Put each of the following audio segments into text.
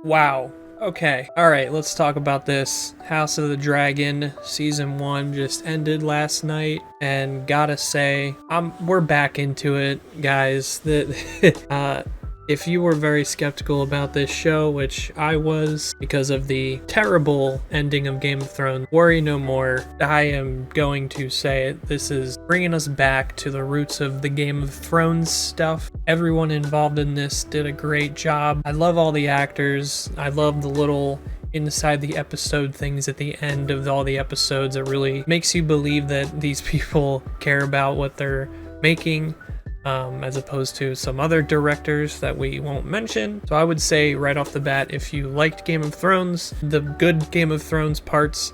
Wow. Okay. Alright, let's talk about this. House of the Dragon Season 1 just ended last night, and gotta say, we're back into it, guys. If you were very skeptical about this show, which I was because of the terrible ending of Game of Thrones, worry no more. I am going to say it. This is bringing us back to the roots of the Game of Thrones stuff. Everyone involved in this did a great job. I love all the actors. I love the little inside the episode things at the end of all the episodes. It really makes you believe that these people care about what they're making. As opposed to some other directors that we won't mention. So I would say right off the bat, if you liked Game of Thrones, the good Game of Thrones parts,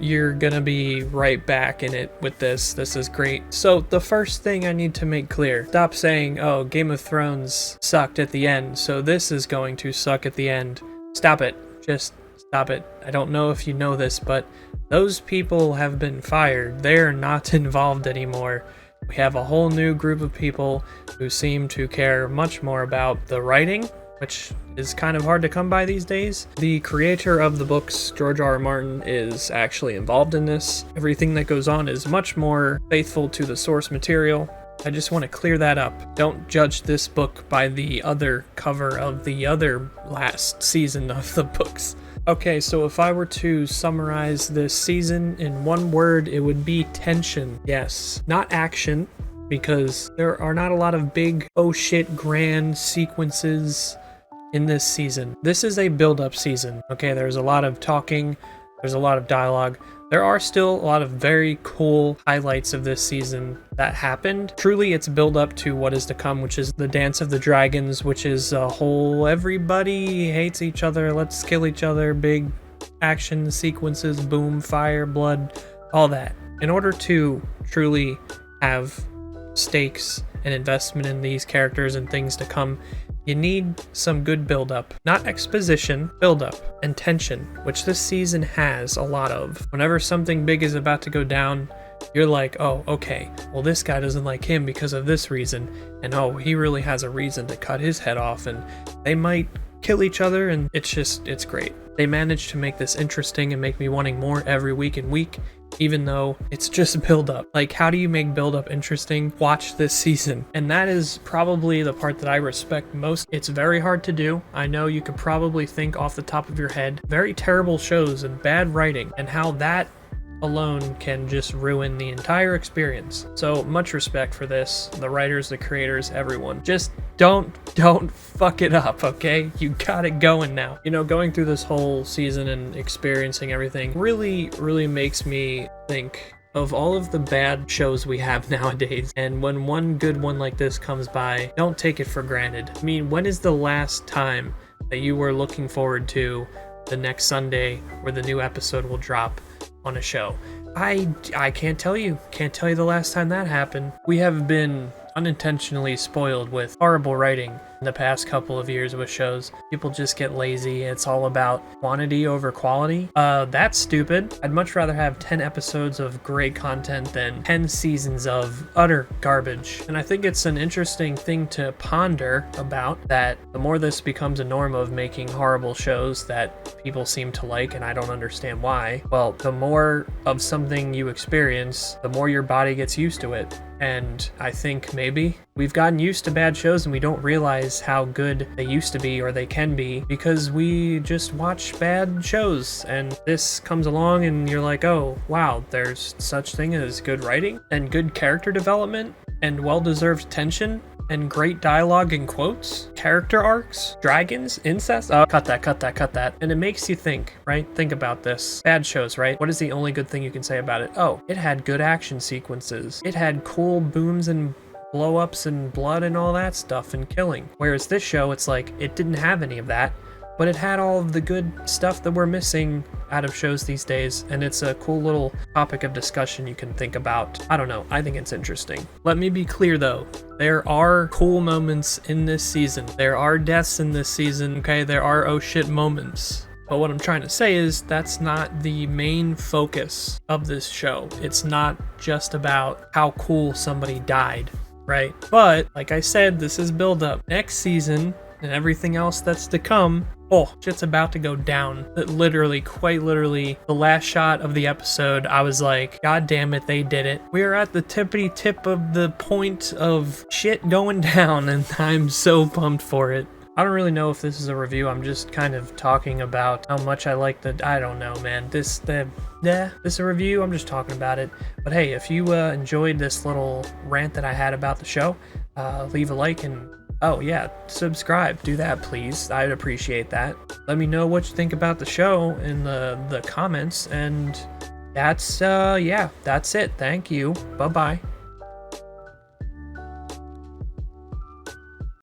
you're gonna be right back in it with this. This is great. So the first thing I need to make clear, stop saying, oh, Game of Thrones sucked at the end, so this is going to suck at the end. Stop it. Just stop it. I don't know if you know this, but those people have been fired. They're not involved anymore. We have a whole new group of people who seem to care much more about the writing, which is kind of hard to come by these days. The creator of the books, George R. R. Martin, is actually involved in this. Everything that goes on is much more faithful to the source material. I just want to clear that up. Don't judge this book by the other cover of the other last season of the books. Okay, so if I were to summarize this season in one word, it would be tension. Yes, not action, because there are not a lot of big, oh shit, grand sequences in this season. This is a build-up season. Okay, there's a lot of talking, there's a lot of dialogue. There are still a lot of very cool highlights of this season that happened. Truly, it's build up to what is to come, which is the Dance of the Dragons, which is a whole everybody hates each other, let's kill each other, big action sequences, boom, fire, blood, all that. In order to truly have stakes and investment in these characters and things to come, you need some good build-up. Not exposition, build-up, and tension, which this season has a lot of. Whenever something big is about to go down, you're like, oh, okay, well this guy doesn't like him because of this reason, and oh, he really has a reason to cut his head off, and they might kill each other, and it's great. They managed to make this interesting and make me wanting more every week and week, even though it's just build-up. Like, how do you make build-up interesting? Watch this season. And that is probably the part that I respect most. It's very hard to do. I know you could probably think off the top of your head. Very terrible shows and bad writing, and how that alone can just ruin the entire experience. So much respect for this, the writers, the creators, everyone. Just don't fuck it up, okay? You got it going now. You know, going through this whole season and experiencing everything really makes me think of all of the bad shows we have nowadays. And when one good one like this comes by, don't take it for granted. I mean, when is the last time that you were looking forward to the next Sunday where the new episode will drop on a show? I can't tell you the last time that happened. We have been unintentionally spoiled with horrible writing in the past couple of years with shows. People just get lazy. It's all about quantity over quality. That's stupid. I'd much rather have 10 episodes of great content than 10 seasons of utter garbage. And I think it's an interesting thing to ponder about, that the more this becomes a norm of making horrible shows that people seem to like, and I don't understand why, well, the more of something you experience, the more your body gets used to it. And I think maybe we've gotten used to bad shows and we don't realize how good they used to be or they can be because we just watch bad shows. And this comes along and you're like, oh, wow, there's such thing as good writing and good character development and well-deserved tension and great dialogue and quotes, character arcs, dragons, incest. Oh, cut that. And it makes you think, right? Think about this. Bad shows, right? What is the only good thing you can say about it? Oh, it had good action sequences. It had cool booms and blow-ups and blood and all that stuff and killing. Whereas this show, it's like, it didn't have any of that, but it had all of the good stuff that we're missing out of shows these days, and it's a cool little topic of discussion you can think about. I don't know, I think it's interesting. Let me be clear though, there are cool moments in this season. There are deaths in this season, okay? There are oh shit moments. But what I'm trying to say is that's not the main focus of this show. It's not just about how cool somebody died, right? But like I said, this is build up. Next season and everything else that's to come, Oh, shit's about to go down. Literally, quite literally, the last shot of the episode, I was like, God damn it, they did it. We are at the tippity tip of the point of shit going down, and I'm so pumped for it. I don't really know if this is a review. I'm just kind of talking about how much I like I don't know, man. This is a review. I'm just talking about it. But hey, if you enjoyed this little rant that I had about the show, leave a like and, oh yeah, subscribe. Do that, please. I'd appreciate that. Let me know what you think about the show in the comments. And that's, yeah, that's it. Thank you. Bye-bye.